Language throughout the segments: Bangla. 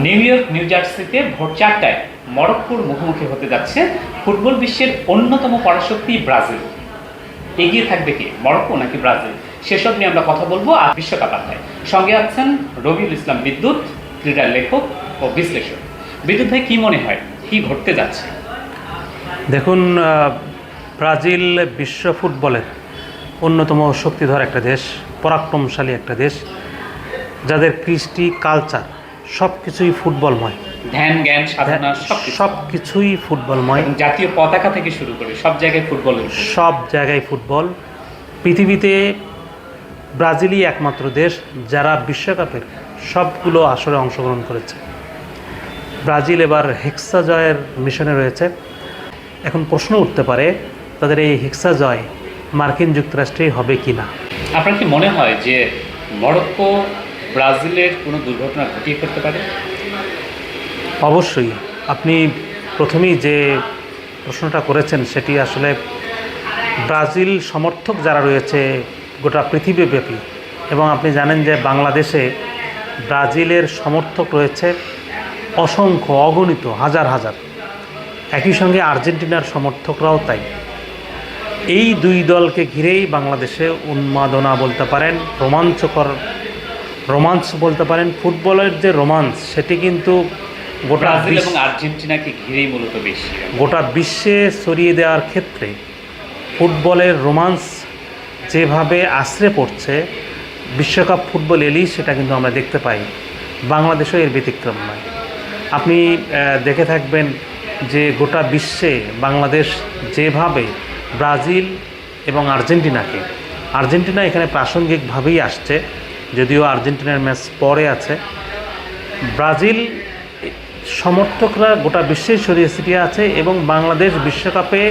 নিউ ইয়র্ক নিউ জার্সিতে ভোর 4টায় মরক্কোর মুখোমুখি হতে যাচ্ছে ফুটবল বিশ্বের অন্যতম পরাশক্তি ব্রাজিল। এগিয়ে থাকবে কি মরক্কো নাকি ব্রাজিল, সেসব নিয়ে আমরা কথা বলবো আর বিশ্বকাপ আড্ডায়। সঙ্গে আছেন রবিউল ইসলাম বিদ্যুৎ, ক্রীড়া লেখক ও বিশ্লেষক। বিদ্যুৎ ভাই, কি মনে হয় কি ঘটতে যাচ্ছে? দেখুন, ব্রাজিল বিশ্ব ফুটবলের অন্যতম শক্তিধর একটা দেশ, পরাক্রমশালী একটা দেশ, যাদের কৃষ্টি কালচার সব কিছুই ফুটবলময়। ধ্যান জ্ঞান সাধনা সব কিছুই ফুটবলময়। জাতীয় পতাকা থেকে শুরু করে সব জায়গায় ফুটবল, সব জায়গায় ফুটবল। পৃথিবীতে ব্রাজিলই একমাত্র দেশ যারা বিশ্বকাপের সবগুলো আসরে অংশগ্রহণ করেছে। ব্রাজিল এবার হেক্সা জয়ের মিশনে রয়েছে। এখন প্রশ্ন উঠতে পারে, তাদের এই হেক্সা জয় মার্কিন যুক্তরাষ্ট্রেই হবে কি না। আপনার কি মনে হয় যে মরক্কো ব্রাজিলের কোনো দুর্ঘটনা ঘটিয়ে ফেলতে পারে? অবশ্যই। আপনি প্রথমেই যে প্রশ্নটা করেছেন সেটি আসলে ব্রাজিল সমর্থক যারা রয়েছে গোটা পৃথিবীব্যাপী, এবং আপনি জানেন যে বাংলাদেশে ব্রাজিলের সমর্থক রয়েছে অসংখ্য, অগণিত, হাজার হাজার। একই সঙ্গে আর্জেন্টিনার সমর্থকরাও তাই। এই দুই দলকে ঘিরেই বাংলাদেশে উন্মাদনা বলতে পারেন, রোমাঞ্চ বলতে পারেন। ফুটবলের যে রোমাঞ্চ সেটি কিন্তু ব্রাজিল এবং আর্জেন্টিনাকে ঘিরেই মূলত বেশি, গোটা বিশ্বে ছড়িয়ে দেওয়ার ক্ষেত্রে ফুটবলের রোমাঞ্চ যেভাবে আশ্রে পড়ছে, বিশ্বকাপ ফুটবল এলেই সেটা কিন্তু আমরা দেখতে পাই। বাংলাদেশও এর ব্যতিক্রম নয়। আপনি দেখে থাকবেন যে গোটা বিশ্বে বাংলাদেশ যেভাবে ব্রাজিল এবং আর্জেন্টিনা এখানে প্রাসঙ্গিকভাবেই আসছে, যদিও আর্জেন্টিনার ম্যাচ পরে আছে। ব্রাজিল সমর্থকরা গোটা বিশ্বে ছড়িয়ে ছিটিয়ে আছে, এবং বাংলাদেশ বিশ্বকাপে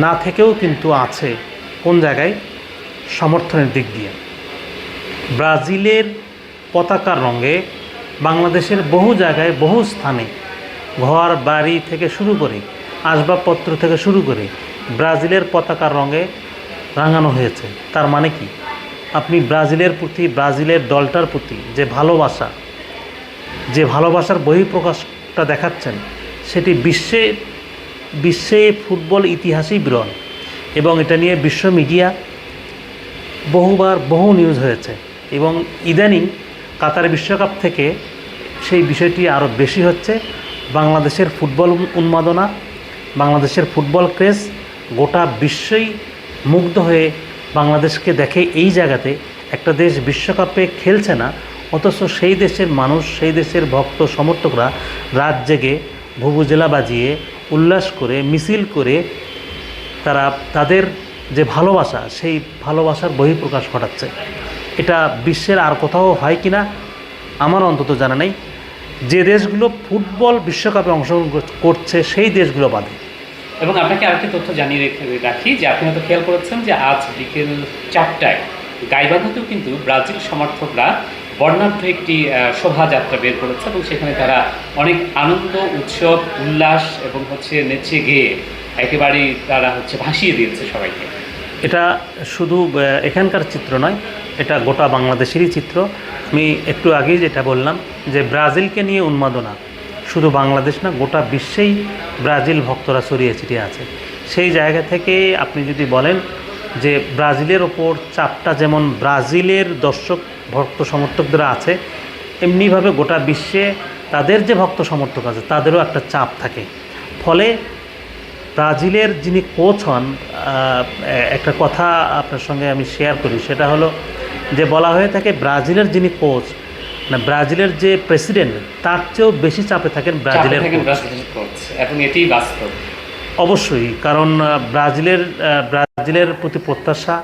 না থেকেও কিন্তু আছে কোন জায়গায়, সমর্থনের দিক দিয়ে। ব্রাজিলের পতাকার রঙে বাংলাদেশের বহু জায়গায়, বহু স্থানে, ঘর বাড়ি থেকে শুরু করে, আসবাবপত্র থেকে শুরু করে ব্রাজিলের পতাকার রঙে রাঙানো হয়েছে। তার মানে কি, আপনি ব্রাজিলের প্রতি, ব্রাজিলের দলটার প্রতি যে ভালোবাসার বহিঃপ্রকাশটা দেখাচ্ছেন, সেটি বিশ্বে ফুটবল ইতিহাসেই বিরল। এবং এটা নিয়ে বিশ্ব মিডিয়া বহু নিউজ হয়েছে, এবং ইদানিং কাতার বিশ্বকাপ থেকে সেই বিষয়টি আরও বেশি হচ্ছে। বাংলাদেশের ফুটবল উন্মাদনা, বাংলাদেশের ফুটবল ক্রেজ গোটা বিশ্বই মুগ্ধ হয়ে বাংলাদেশকে দেখে। এই জায়গাতে একটা দেশ বিশ্বকাপে খেলছে না, অথচ সেই দেশের মানুষ, সেই দেশের ভক্ত সমর্থকরা রাত জেগে ভুবুজেলা বাজিয়ে, উল্লাস করে, মিছিল করে তারা তাদের যে ভালোবাসা, সেই ভালোবাসার বহিঃপ্রকাশ ঘটাচ্ছে। এটা বিশ্বের আর কোথাও হয় কি না আমার অন্তত জানা নেই। যে দেশগুলো ফুটবল বিশ্বকাপে অংশগ্রহণ করছে সেই দেশগুলো বাদে। এবং আপনাকে আরেকটি তথ্য জানিয়ে রাখি যে আপনি হয়তো খেয়াল করেছেন যে আজ বিকেল 4টায় গাইবান্ধাতেও কিন্তু ব্রাজিল সমর্থকরা বর্ণাঢ্য একটি শোভাযাত্রা বের করেছে, এবং সেখানে তারা অনেক আনন্দ, উৎসব, উল্লাস এবং নেচে গেয়ে একেবারেই তারা ভাসিয়ে দিয়েছে সবাইকে। এটা শুধু এখানকার চিত্র নয়, এটা গোটা বাংলাদেশেরই চিত্র। আমি একটু আগেই যেটা বললাম যে ব্রাজিলকে নিয়ে উন্মাদনা শুধু বাংলাদেশ না, গোটা বিশ্বেই ব্রাজিল ভক্তরা ছড়িয়ে ছিটিয়ে আছে। সেই জায়গা থেকে আপনি যদি বলেন যে ব্রাজিলের ওপর চাপটা যেমন ব্রাজিলের দর্শক ভক্ত সমর্থকদের আছে, এমনিভাবে গোটা বিশ্বে তাদের যে ভক্ত সমর্থক আছে তাদেরও একটা চাপ থাকে। ফলে ব্রাজিলের যিনি কোচ হন, একটা কথা আপনার সঙ্গে আমি শেয়ার করি, সেটা হলো যে বলা হয়ে থাকে ব্রাজিলের যিনি কোচ, না ব্রাজিলের যে প্রেসিডেন্ট, তার চেয়েও বেশি চাপে থাকেন ব্রাজিলের কোচ, এবং এটিই বাস্তব। অবশ্যই, কারণ ব্রাজিলের প্রতি প্রত্যাশা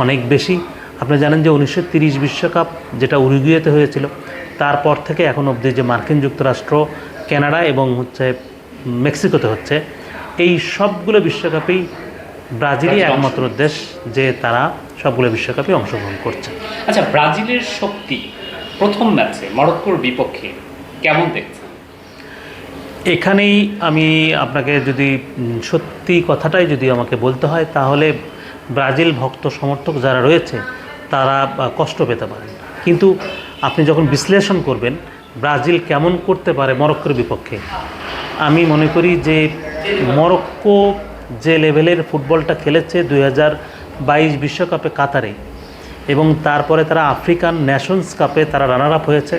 অনেক বেশি। আপনি জানেন যে 1930 বিশ্বকাপ যেটা উরুগুয়েতে হয়েছিল, তারপর থেকে এখন অবধি যে মার্কিন যুক্তরাষ্ট্র, কানাডা এবং মেক্সিকোতে হচ্ছে, এই সবগুলো বিশ্বকাপেই ব্রাজিলই একমাত্র দেশ যে তারা সবগুলো বিশ্বকাপে অংশগ্রহণ করছে। আচ্ছা, ব্রাজিলের শক্তি প্রথম ম্যাচে মরক্কোর বিপক্ষে কেমন দেখছেন? এখানেই আমি আপনাকে যদি সত্যি কথাটাই যদি আমাকে বলতে হয়, তাহলে ব্রাজিল ভক্ত সমর্থক যারা রয়েছে তারা কষ্ট পেতে পারেন। কিন্তু আপনি যখন বিশ্লেষণ করবেন ব্রাজিল কেমন করতে পারে মরক্কোর বিপক্ষে। আমি মনে করি যে মরক্কো যে লেভেলের ফুটবলটা খেলেছে 2022 বিশ্বকাপে কাতারে, এবং তারপরে তারা আফ্রিকান নেশনস কাপে তারা রানার আপ হয়েছে,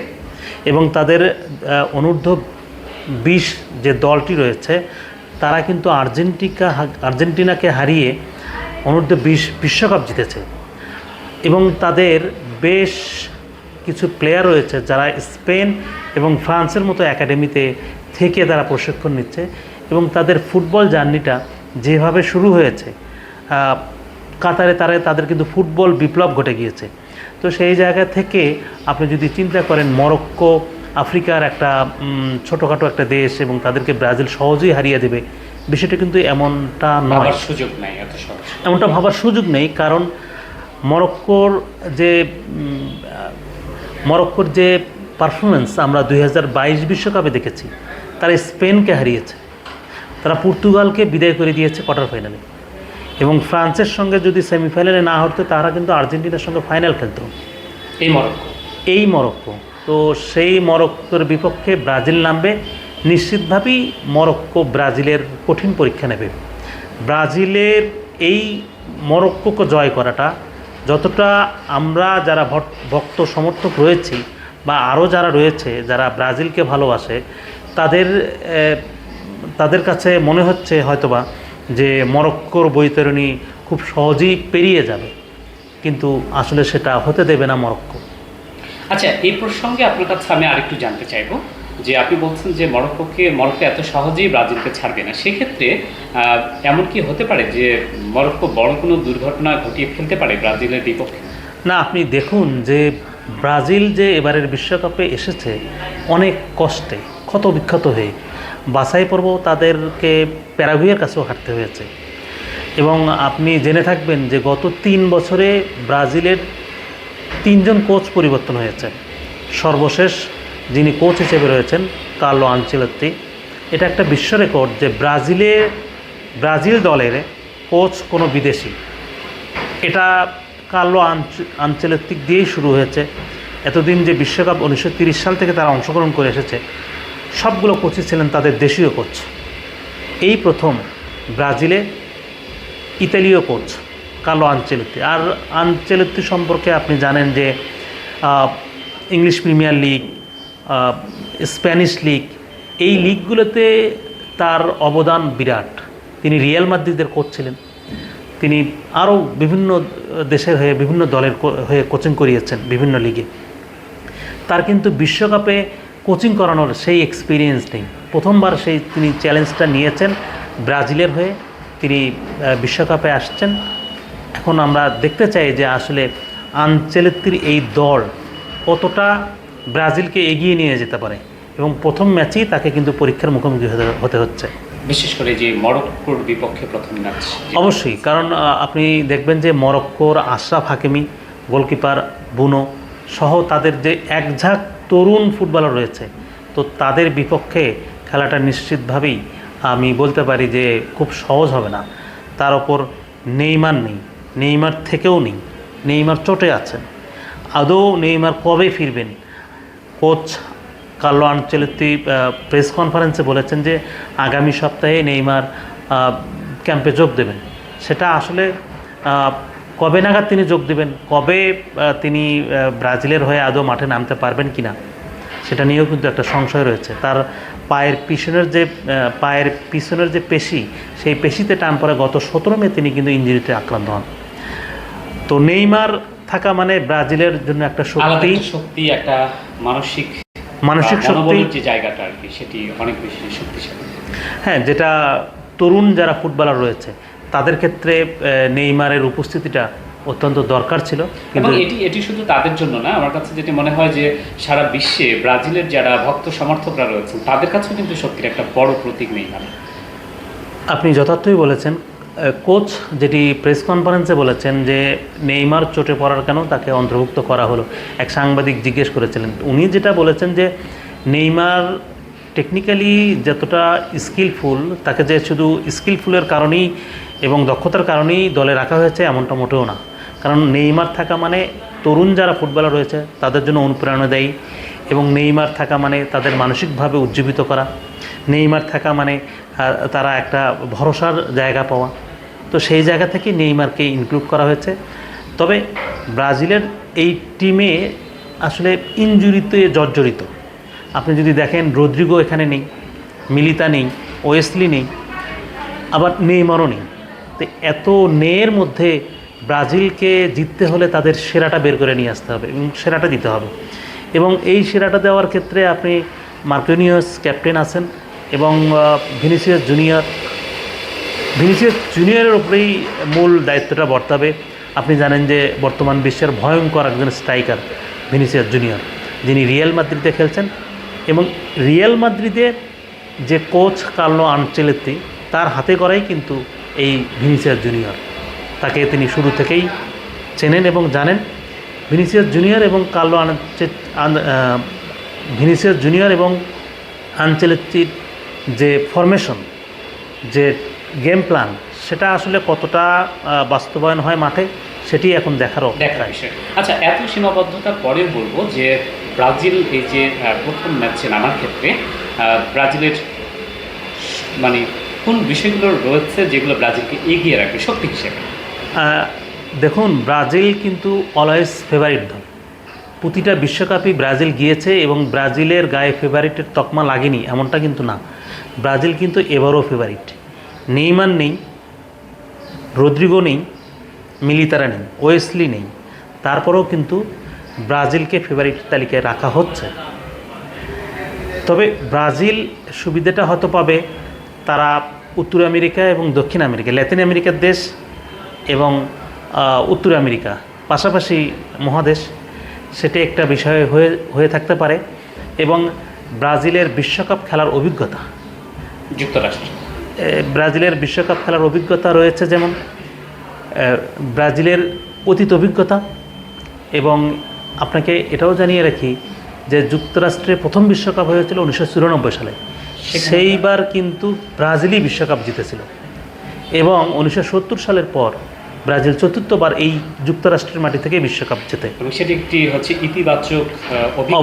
এবং তাদের অনূর্ধ্ব 20 যে দলটি রয়েছে তারা কিন্তু আর্জেন্টিনাকে হারিয়ে অনূর্ধ্ব 20 বিশ্বকাপ জিতেছে। এবং তাদের বেশ কিছু প্লেয়ার রয়েছে যারা স্পেন এবং ফ্রান্সের মতো একাডেমিতে থেকে তারা প্রশিক্ষণ নিচ্ছে, এবং তাদের ফুটবল জার্নিটা যেভাবে শুরু হয়েছে কাতারে তাদের কিন্তু ফুটবল বিপ্লব ঘটে গিয়েছে। তো সেই জায়গা থেকে আপনি যদি চিন্তা করেন মরক্কো আফ্রিকার একটা ছোটোখাটো একটা দেশ এবং তাদেরকে ব্রাজিল সহজেই হারিয়ে দেবে, বিষয়টা কিন্তু এমনটা নয়, সুযোগ নাই, এত সহজ এমনটা ভাবার সুযোগ নেই। কারণ মরক্কোর যে পারফরমেন্স আমরা 2022 বিশ্বকাপে দেখেছি, তারা স্পেনকে হারিয়েছে, তারা পর্তুগালকে বিদায় করে দিয়েছে কোয়ার্টার ফাইনালে, এবং ফ্রান্সের সঙ্গে যদি সেমিফাইনালে না হতো তারা কিন্তু আর্জেন্টিনার সঙ্গে ফাইনাল খেলত। এই মরক্কো তো সেই মরক্কোর বিপক্ষে ব্রাজিল নামবে, নিশ্চিতভাবেই মরক্কো ব্রাজিলের কঠিন পরীক্ষা নেবে। ব্রাজিলের এই মরক্কোকে জয় করাটা যতটা আমরা যারা ভক্ত সমর্থক রয়েছি বা আরও যারা রয়েছে যারা ব্রাজিলকে ভালোবাসে তাদের কাছে মনে হচ্ছে হয়তোবা যে মরক্কোর বৈতরণী খুব সহজেই পেরিয়ে যাবে, কিন্তু আসলে সেটা হতে দেবে না মরক্কো। আচ্ছা, এই প্রসঙ্গে আপনার কাছে আমি আরেকটু জানতে চাইবো যে আপনি বলছেন যে মরক্কো এত সহজেই ব্রাজিলকে ছাড়বে না, সেক্ষেত্রে এমন কি হতে পারে যে মরক্কো বড় কোনো দুর্ঘটনা ঘটিয়ে ফেলতে পারে ব্রাজিলের বিপক্ষে? না, আপনি দেখুন যে ব্রাজিল যে এবারের বিশ্বকাপে এসেছে অনেক কষ্টে ক্ষত বিক্ষত হয়ে, বাছাই পর্ব তাদেরকে প্যারাগুয়ের কাছেও হারতে হয়েছে, এবং আপনি জেনে থাকবেন যে গত 3 বছরে ব্রাজিলের 3 জন কোচ পরিবর্তন হয়েছে। সর্বশেষ যিনি কোচ হিসেবে রয়েছেন কার্লো আনচেলত্তি। এটা একটা বিশ্ব রেকর্ড যে ব্রাজিল দলের কোচ কোনো বিদেশি। এটা কার্লো আনচেলত্তি দিয়েই শুরু হয়েছে। এতদিন যে বিশ্বকাপ 1930 সাল থেকে তারা অংশগ্রহণ করে এসেছে, সবগুলো কোচই ছিলেন তাদের দেশীয় কোচ। এই প্রথম ব্রাজিলে ইতালীয় কোচ কার্লো আনচেলত্তি। আর আনচেলত্তি সম্পর্কে আপনি জানেন যে English premier league, Spanish league, এই লিগগুলোতে তার অবদান বিরাট। তিনি রিয়াল মাদ্রিদের কোচ ছিলেন, তিনি আরও বিভিন্ন দেশের হয়ে বিভিন্ন দলের হয়ে কোচিং করিয়েছেন বিভিন্ন লিগে। তার কিন্তু বিশ্বকাপে কোচিং করানোর সেই এক্সপিরিয়েন্স নেই। প্রথমবার তিনি চ্যালেঞ্জটা নিয়েছেন ব্রাজিলের হয়ে, তিনি বিশ্বকাপে আসছেন। এখন আমরা দেখতে চাই যে আসলে আনচেলত্তির এই দল কতটা ব্রাজিলকে এগিয়ে নিয়ে যেতে পারে, এবং প্রথম ম্যাচেই তাকে কিন্তু পরীক্ষার মুখোমুখি হতে হচ্ছে, বিশেষ করে যে মরক্কোর বিপক্ষে প্রথম ম্যাচ। অবশ্যই, কারণ আপনি দেখবেন যে মরক্কোর আশরাফ হাকিমি, গোলকিপার বুনো সহ তাদের যে একঝাঁক তরুণ ফুটবলার রয়েছে, তো তাদের বিপক্ষে খেলাটা নিশ্চিতভাবেই আমি বলতে পারি যে খুব সহজ হবে না। তার ওপর নেইমার থেকেও নেই, নেইমার চোটে আছেন। আদৌ নেইমার কবে ফিরবেন? কোচ কার্লো আনচেলত্তি প্রেস কনফারেন্সে বলেছেন যে আগামী সপ্তাহে নেইমার ক্যাম্পে যোগ দেবেন। সেটা আসলে কবে নাগাদ তিনি যোগ দেবেন, কবে তিনি ব্রাজিলের হয়ে আদৌ মাঠে নামতে পারবেন কি না, সেটা নিয়েও কিন্তু একটা সংশয় রয়েছে। তার পায়ের পিছনের যে পেশি, সেই পেশিতে টান পড়ে গত 17 মে তিনি কিন্তু ইনজুরিতে আক্রান্ত হন। তো নেইমার থাকা মানে ব্রাজিলের জন্য একটা শক্তি, একটা মানসিক শক্তি, যে জায়গাটা আর কি, সেটি অনেক বেশি শক্তিশালী। হ্যাঁ, যেটা তরুণ যারা ফুটবলার রয়েছে তাদের ক্ষেত্রে নেইমারের উপস্থিতিটা অত্যন্ত দরকার ছিল। কিন্তু এটি শুধু তাদের জন্য না, আমার কাছে যেটি মনে হয় যে সারা বিশ্বে ব্রাজিলের যারা ভক্ত সমর্থকরা রয়েছেন তাদের কাছেও কিন্তু শক্তির একটা বড় প্রতীক নেইমার। আপনি যথার্থই বলেছেন। কোচ যেটি প্রেস কনফারেন্সে বলেছেন যে নেইমার চোটে পড়ার কেন তাকে অন্তর্ভুক্ত করা হলো, এক সাংবাদিক জিজ্ঞেস করেছিলেন। উনি যেটা বলেছেন যে নেইমার টেকনিক্যালি যতটা স্কিলফুল, তাকে যে শুধু স্কিলফুলের কারণেই এবং দক্ষতার কারণেই দলে রাখা হয়েছে এমনটা মোটেও না। কারণ নেইমার থাকা মানে তরুণ যারা ফুটবলার রয়েছে তাদের জন্য অনুপ্রেরণা দেয়, এবং নেইমার থাকা মানে তাদের মানসিকভাবে উজ্জীবিত করা, নেইমার থাকা মানে তারা একটা ভরসার জায়গা পাওয়া। তো সেই জায়গা থেকে নেইমারকে ইনক্লুড করা হয়েছে। তবে ব্রাজিলের এই টিমে আসলে ইনজুরিতে জর্জরিত। আপনি যদি দেখেন রদ্রিগো এখানে নেই, মিলিতা নেই, ওয়েসলি নেই, আবার নেইমারও নেই। তো এত নেয়ের মধ্যে ব্রাজিলকে জিততে হলে তাদের সেরাটা বের করে নিয়ে আসতে হবে এবং সেরাটা দিতে হবে। এবং এই সেরাটা দেওয়ার ক্ষেত্রে আপনি মার্কিনিওস ক্যাপ্টেন আছেন এবং ভিনিসিয়াস জুনিয়রের উপরেই মূল দায়িত্বটা বর্তাবে। আপনি জানেন যে বর্তমান বিশ্বের ভয়ঙ্কর একজন স্ট্রাইকার ভিনিসিয়াস জুনিয়র, যিনি রিয়াল মাদ্রিদে খেলছেন, এবং রিয়াল মাদ্রিদে যে কোচ কার্লো আনচেলত্তি তার হাতে করাই কিন্তু এই ভিনিসিয়াস জুনিয়র। তাকে তিনি শুরু থেকেই চেনেন এবং জানেন। ভিনিসিয়াস জুনিয়র এবং আনচেলত্তির যে ফরমেশন, যে গেম প্ল্যান, সেটা আসলে কতটা বাস্তবায়ন হয় মাঠে সেটি এখন দেখার বিষয়। আচ্ছা, এত সীমাবদ্ধতার পরেও বলবো যে ব্রাজিল এই যে প্রথম ম্যাচে নামার ক্ষেত্রে ব্রাজিলের মানে কোন বিষয়গুলো রয়েছে যেগুলো ব্রাজিলকে এগিয়ে রাখবে শক্তি হিসেবে? দেখুন, ব্রাজিল কিন্তু অলওয়েজ ফেভারিট দল। প্রতিটা বিশ্বকাপই ব্রাজিল গিয়েছে এবং ব্রাজিলের গায়ে ফেভারিটের তকমা লাগেনি এমনটা কিন্তু না। ব্রাজিল কিন্তু এবারও ফেভারিট। নেইমার নেই, রদ্রিগো নেই, মিলিতারা নেই, ওয়েসলি নেই, তারপরেও কিন্তু ব্রাজিলকে ফেভারিট তালিকায় রাখা হচ্ছে। তবে ব্রাজিল সুবিধাটা হয়তো পাবে, তারা উত্তর আমেরিকা এবং দক্ষিণ আমেরিকা, ল্যাতিন আমেরিকার দেশ এবং উত্তর আমেরিকা পাশাপাশি মহাদেশ, সেটি একটা বিষয় হয়ে থাকতে পারে। এবং ব্রাজিলের বিশ্বকাপ খেলার অভিজ্ঞতা, ব্রাজিলের বিশ্বকাপ খেলার অভিজ্ঞতা রয়েছে, যেমন ব্রাজিলের অতীত অভিজ্ঞতা। এবং আপনাকে এটাও জানিয়ে রাখি যে যুক্তরাষ্ট্রে প্রথম বিশ্বকাপ হয়েছিল 1994 সালে, সেইবার কিন্তু ব্রাজিলই বিশ্বকাপ জিতেছিল। এবং 1970 সালের পর ব্রাজিল চতুর্থবার এই যুক্তরাষ্ট্রের মাটি থেকে বিশ্বকাপ জেতে। এবং সেটি একটি হচ্ছে ইতিবাচক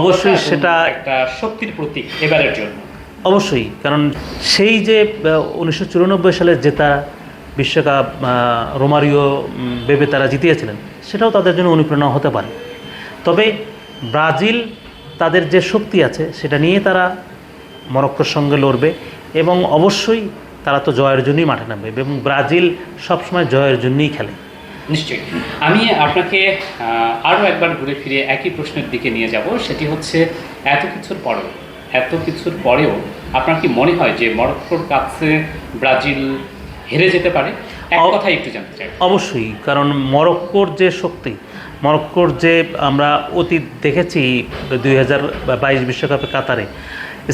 অবশ্যই, সেটা একটা শক্তির প্রতীক এবারের জন্য। অবশ্যই, কারণ সেই যে 1994 সালে জেতা বিশ্বকাপ রোমারিও বেবে তারা জিতিয়েছিলেন, সেটাও তাদের জন্য অনুপ্রেরণা হতে পারে। তবে ব্রাজিল তাদের যে শক্তি আছে সেটা নিয়ে তারা মরক্কোর সঙ্গে লড়বে এবং অবশ্যই তারা তো জয়ের জন্যই মাঠে নামবে এবং ব্রাজিল সবসময় জয়ের জন্যই খেলে। নিশ্চয়ই। আমি আপনাকে আরও একবার ঘুরে ফিরে একই প্রশ্নের দিকে নিয়ে যাব, সেটি হচ্ছে এত কিছুর পরেও আপনার কি মনে হয় যে মরক্কোর কাছে ব্রাজিল হেরে যেতে পারে? এক কথাই একটু জানতে চাই। অবশ্যই, কারণ মরক্কোর যে শক্তি, মরক্কোর যে আমরা অতীত দেখেছি 2022 বিশ্বকাপে কাতারে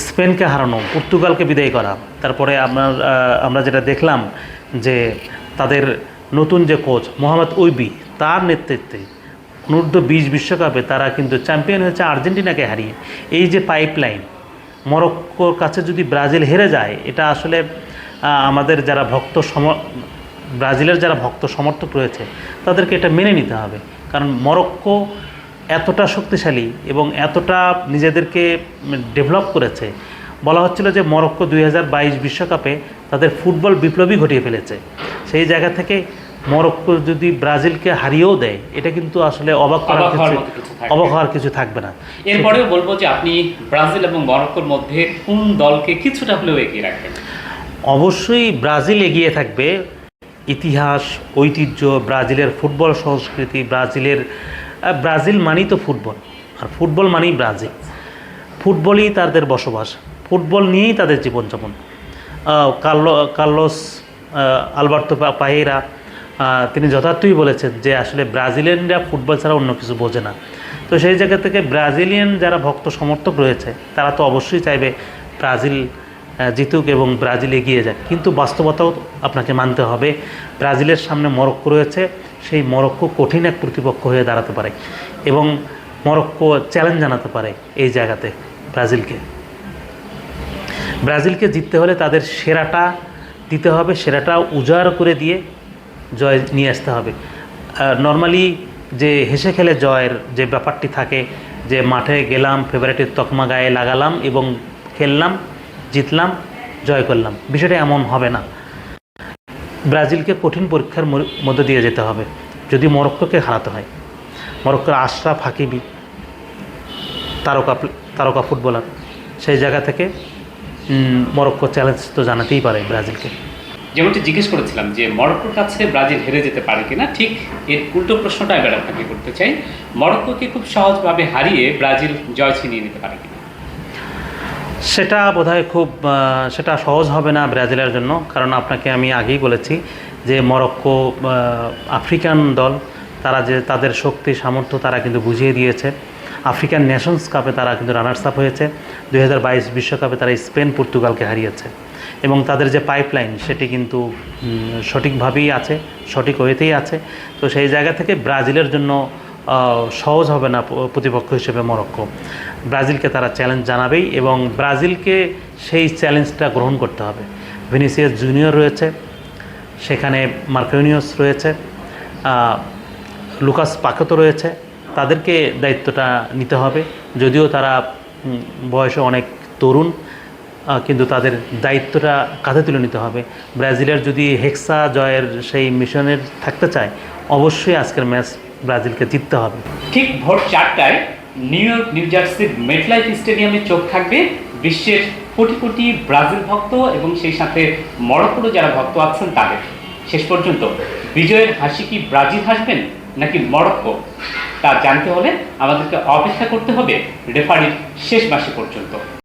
স্পেনকে হারানো, পর্তুগালকে বিদায় করা, তারপরে আমরা যেটা দেখলাম যে তাদের নতুন যে কোচ মোহাম্মদ ওইবি, তার নেতৃত্বে অনূর্ধ্ব-20 বিশ্বকাপে তারা কিন্তু চ্যাম্পিয়ন হয়েছে আর্জেন্টিনাকে হারিয়ে। এই যে পাইপলাইন, মরক্কোর কাছে যদি ব্রাজিল হেরে যায়, এটা আসলে আমাদের যারা ব্রাজিলের যারা ভক্ত সমর্থক রয়েছে তাদেরকে এটা মেনে নিতে হবে। কারণ মরক্কো এতটা শক্তিশালী এবং এতটা নিজেদেরকে ডেভেলপ করেছে, বলা হচ্ছিল যে মরক্কো 2022 বিশ্বকাপে তাদের ফুটবল বিপ্লবী ঘটিয়ে ফেলেছে। সেই জায়গা থেকে মরক্কো যদি ব্রাজিলকে হারিয়েও দেয়, এটা কিন্তু আসলে অবাক হওয়ার কিছু থাকবে না। এরপরেও বলবো যে আপনি ব্রাজিল এবং মরক্কোর মধ্যে কোন দলকে কিছুটা হলেও এগিয়ে রাখবেন? অবশ্যই ব্রাজিল এগিয়ে থাকবে। ইতিহাস, ঐতিহ্য, ব্রাজিলের ফুটবল সংস্কৃতি, ব্রাজিল মানেই তো ফুটবল, আর ফুটবল মানেই ব্রাজিল। ফুটবলই তাদের বসবাস, ফুটবল নিয়েই তাদের জীবনযাপন। কার্লোস আলবার্তো পায়েরা তিনি যথার্থই বলেছেন যে আসলে ব্রাজিলিয়ানরা ফুটবল ছাড়া অন্য কিছু বোঝে না। তো সেই জায়গা থেকে ব্রাজিলিয়ান যারা ভক্ত সমর্থক রয়েছে তারা তো অবশ্যই চাইবে ব্রাজিল জিতুক এবং ব্রাজিল এগিয়ে যাক। কিন্তু বাস্তবতাও আপনাকে মানতে হবে, ব্রাজিলের সামনে মরক্কো রয়েছে। সেই মরক্কো কঠিন এক প্রতিপক্ষ হয়ে দাঁড়াতে পারে এবং মরক্কো চ্যালেঞ্জ জানাতে পারে এই জায়গাতে ব্রাজিলকে জিততে হলে তাদের সেরাটা দিতে হবে, সেরাটা উজাড় করে দিয়ে জয় নিয়ে আসতে হবে। নর্মালি যে হেসে খেলে জয়ের যে ব্যাপারটি থাকে, যে মাঠে গেলাম, ফেভারিটের তকমা গায়ে লাগালাম এবং খেললাম, জিতলাম, জয় করলাম, বিষয়টা এমন হবে না। ব্রাজিলকে কঠিন পরীক্ষার মধ্যে দিয়ে যেতে হবে যদি মরক্কোকে হারাতে হয়। মরক্কোর আশরাফ হাকিমি তারকা ফুটবলার, সেই জায়গা থেকে মরক্কো চ্যালেঞ্জ তো জানাতেই পারে ব্রাজিলকে। যেমনটি জিজ্ঞেস করেছিলাম যে মরক্কোর কাছে ব্রাজিল হেরে যেতে পারে কিনা, ঠিক এর উল্টো প্রশ্নটা এবার আপনাকে করতে চাই। মরক্কোকে খুব সহজভাবে হারিয়ে ব্রাজিল জয় ছিনিয়ে নিতে পারে কিনা? সেটা বোধহয় সেটা সহজ হবে না ব্রাজিলের জন্য, কারণ আপনাকে আমি আগেই বলেছি যে মরক্কো আফ্রিকান দল, তারা যে তাদের শক্তি সামর্থ্য তারা কিন্তু বুঝিয়ে দিয়েছে। আফ্রিকান নেশনস কাপে তারা কিন্তু রানার্স আপ হয়েছে, 2022 বিশ্বকাপে তারা স্পেন পর্তুগালকে হারিয়েছে, এবং তাদের যে পাইপলাইন সেটি কিন্তু সঠিকভাবেই আছে, সঠিক ওয়েতেই আছে। তো সেই জায়গা থেকে ব্রাজিলের জন্য সহজ হবে না প্রতিপক্ষ হিসেবে মরক্কো। ব্রাজিলকে তারা চ্যালেঞ্জ জানাবেই এবং ব্রাজিলকে সেই চ্যালেঞ্জটা গ্রহণ করতে হবে। ভিনিসিয়াস জুনিয়র রয়েছে, সেখানে মার্কিনিওস রয়েছে, লুকাস পাকেতো রয়েছে, তাদেরকে দায়িত্বটা নিতে হবে। যদিও তারা বয়সে অনেক তরুণ, কিন্তু তাদের দায়িত্বটা কাঁধে তুলে নিতে হবে। ব্রাজিলের যদি হেক্সা জয়ের সেই মিশনের থাকতে চায়, অবশ্যই আজকের ম্যাচ ব্রাজিলকে জিততে হবে। ঠিক ভোর 4টায় নিউ জার্সির মেটলাইফ স্টেডিয়ামে চোখ থাকবে বিশ্বের কোটি কোটি ব্রাজিল ভক্ত এবং সেই সাথে মরক্কোরও যারা ভক্ত আছেন তাদের। শেষ পর্যন্ত বিজয়ের হাসি কি ব্রাজিল হাসবেন নাকি মরক্কো, তা জানতে হলে আমাদেরকে অপেক্ষা করতে হবে রেফারির শেষ বাঁশি পর্যন্ত।